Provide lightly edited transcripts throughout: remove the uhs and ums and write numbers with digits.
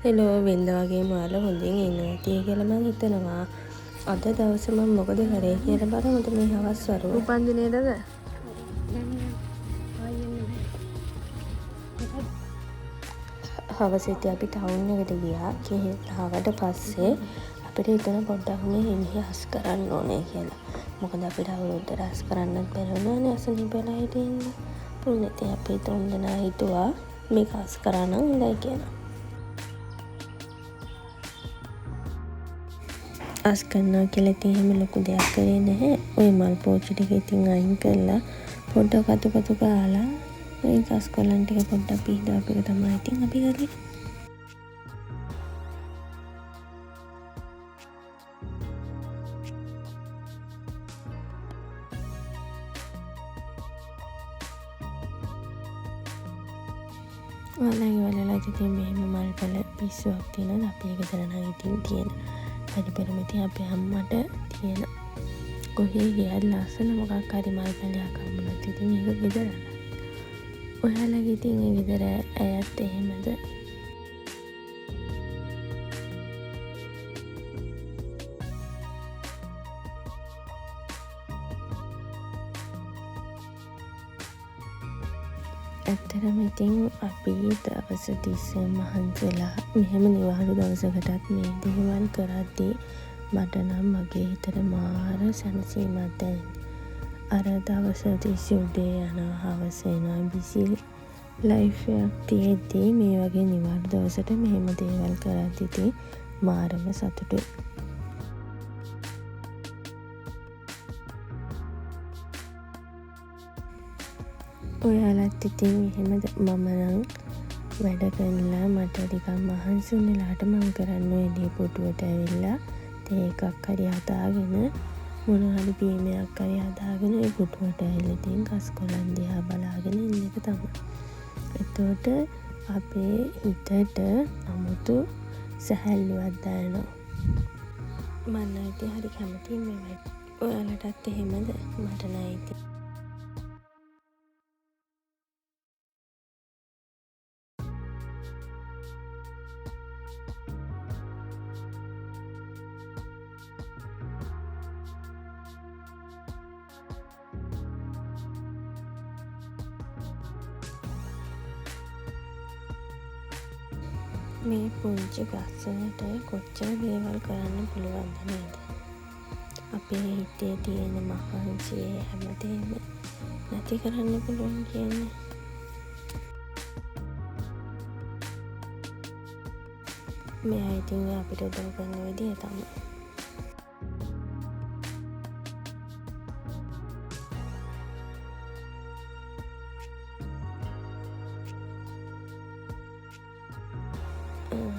Hello වෙන්ද වගේම ඔයාලා හොඳින් ඉන්නවා ඇති කියලා මම හිතනවා. අද දවසේ මම මොකද කරේ කියලා බලමුද මේ හවස් වරුව. උපන්දිනේදද? හවසේදී අපි ටවුන් එකට ගියා. ගිහලාවට පස්සේ අපිට හිතන පොඩ්ඩක් මේ හිමිහස් කරන්න ඕනේ කියලා. මොකද අපිට අවුරුද්දට හස් කරන්නත් බැරුණානේ අසනීප වෙලා හිටින්න. පුණ්‍යතේ අපි තුන්දෙනා හිතුවා මේක හස් කරා නම් හොඳයි කියලා. අස් කරනවා කියලා ඉතින් එහෙම ලොකු දෙයක් කරේ නැහැ. ওই මල් පෝච්චි ටික ඉතින් අයින් කරලා පොඩ්ඩක් අතු ගාලා ඒ ගස් කොළන් ටික පොඩ්ඩක් පීදාපු එක තමයි ඉතින් අපි කරේ. ඔයාලගේ වලලා ඉතින් මෙහෙම මල් වල පිස්සුවක් තියෙනවා. අපි ඒක තරණ ඉතින් තියෙන පරිපරම ඉතින් අපේ අම්මට තියෙන කොහේ ගියත් ලස්සන මොකක් හරි මල් පැලයක් හම්බුනත් ඉතින් ඒක ගෙදර. ඔයාලගේ ඉතින් ඒ ගෙදර ඇයත් එහෙමද? ඇත්තටම ඉතින් අපි දවස් තිස්සේ මහන්සිලා මෙහෙම නිවාඩු දවසකටත් මේ දේවල් කරද්දී මට නම් මගේ හිතට මාර සැනසීමක් දැනෙනවා. අර දවස් තිස්සේ උදේ යනවා හවස එනවා බිසි ලයිෆ් එකක් තියෙද්දී මේ වගේ නිවාඩු දවසට මෙහෙම දේවල් කරද්දී ඉතින් මාරම සතුටුයි. ඔයාලත් ඉතින් එහෙමද? මම නම් වැඩ කරලා මට ටිකක් මහන්සි වුණාට මම කරන්නේ එළිය පුටුවට ඇවිල්ලා තේ එකක් හරි හදාගෙන මොනවා හරි බීමයක් හරි හදාගෙන ඒ පුටුවට ඇවිල්ලා ඉතින් ගස් කොළන් දිහා බලාගෙන ඉන්න එක තමයි. එතකොට අපේ හිතට 아무තු සැහැල්ලුවක් දැනෙනවා. මම නම් ඉතින් හරි කැමතියි මේ. ඔයාලටත් එහෙමද? මට නම් ඉතින් මේ පුංචි ගස්වලට කොච්චර දේවල් කරන්න පුළුවන්ද නේද? අපේ හිතේ තියෙන මහන්සිය හැමදේම නැති කරන්න පුළුවන් කියන්නේ. මෙයා ඉතින් අපිට උදව් කරන විදිය තමයි.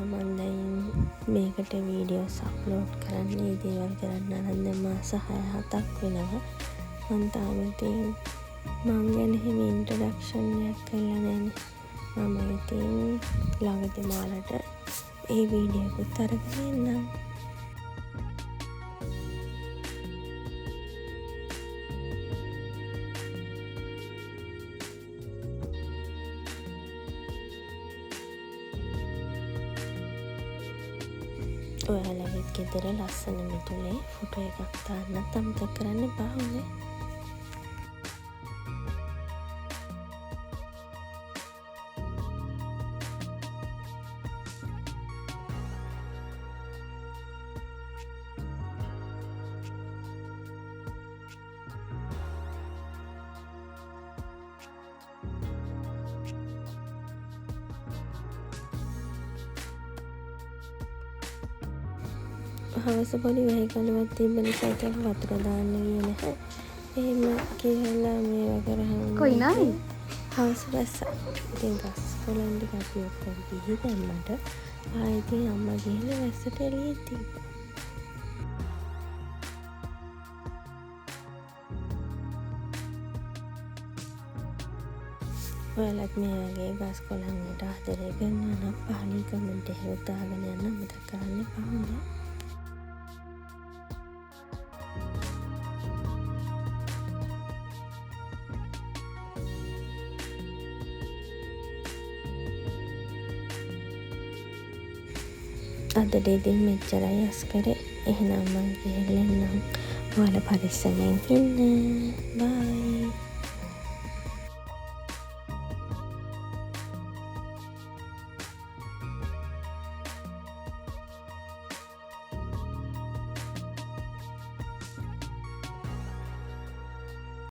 මම දැන් මේකට වීඩියෝස් අප්ලෝඩ් කරන්නේ දේවල් කරන්න අරන් මාස 6-7ක් වෙනවා. මම තාම ඉතින් මම ගැන එහෙම ඉන්ට්‍රොඩක්ෂන් එකක් කරලා නැහැ. මම ඉතින් ළඟදී මාලට ඒ වීඩියෝ එකත් අරගෙන එන්නම්. ඔයාලගෙත් ගෙදර ලස්සන මිදුලේ ෆොටෝ එකක් දාන්නත් අමතක කරන්න එපා හොඳේ. හවස පොඩි වැහිකලුවක් තිබ්බ නිසා ඉතින් වතුර දාන්න ගියේ නැහැ. එහෙම කියලා මේවා කරාම කොයි නයි? හවස වැස්සා. ඉතින් ගස් කොළන් ටික අපි ඔක්කොම පිහි දැම්මට ආයෙත් අම්මා ගිහලා වැස්සට එළියේ තිබ්බා. ඔයාලත් මේ වගේ ගස් කොළන් වලට ආදරය කරනවා නම් පහලින් කමෙන්ට් එකක් දාගෙන යන්න මතක කරන්න එපා හොඳේ. අදට ඉතින් මෙච්චරයි අස්කරේ. එහෙනම් මං ගිහින් එන්නම්. ඔයාලා පරිස්සමෙන් ඉන්න. බයි.